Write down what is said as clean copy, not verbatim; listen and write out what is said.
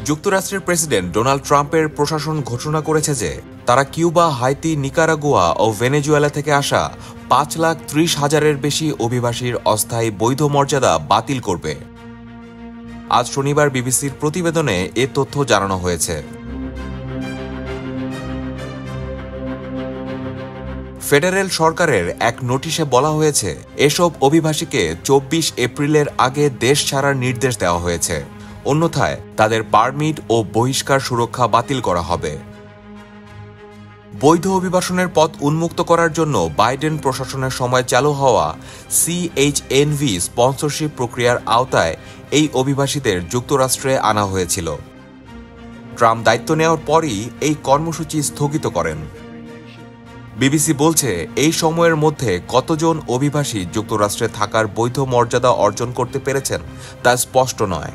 যুক্তরাষ্ট্রের president Donald ট্রাম্পের প্রশাসন ঘোষণা করেছে যে তারা কিউবা, হাইতি, নিকারাগুয়া ও ভেনেজুয়েলা থেকে আসা 5,30,000-এর বেশি অভিবাসীর অস্থায়ী বৈধ মর্যাদা বাতিল করবে। আজ শনিবার বিবিসির প্রতিবেদনে এ তথ্য জানানো হয়েছে। ফেডারেল সরকারের এক নোটিশে বলা হয়েছে, এসব অভিবাসীকে 24 এপ্রিলের আগে দেশ ছাড়ার নির্দেশ দেওয়া হয়েছে, অন্যথায় তাদের পারমিট ও বহিষ্কার সুরক্ষা বাতিল করা হবে। বৈধ অভিবাসনের পথ উন্মুক্ত করার জন্য বাইডেন প্রশাসনের সময় চালু হওয়া CHNV স্পন্সরশিপ প্রক্রিয়ার আওতায় এই অভিবাসীদের যুক্তরাষ্ট্রে আনা হয়েছিল। ট্রাম্প দায়িত্ব নেওয়ার পরই এই কর্মসূচি স্থগিত করেন। বিবিসি বলছে, এই সময়ের মধ্যে কতজন অভিবাসী যুক্তরাষ্ট্রে থাকার বৈধ মর্যাদা অর্জন করতে পেরেছেন তা স্পষ্ট নয়।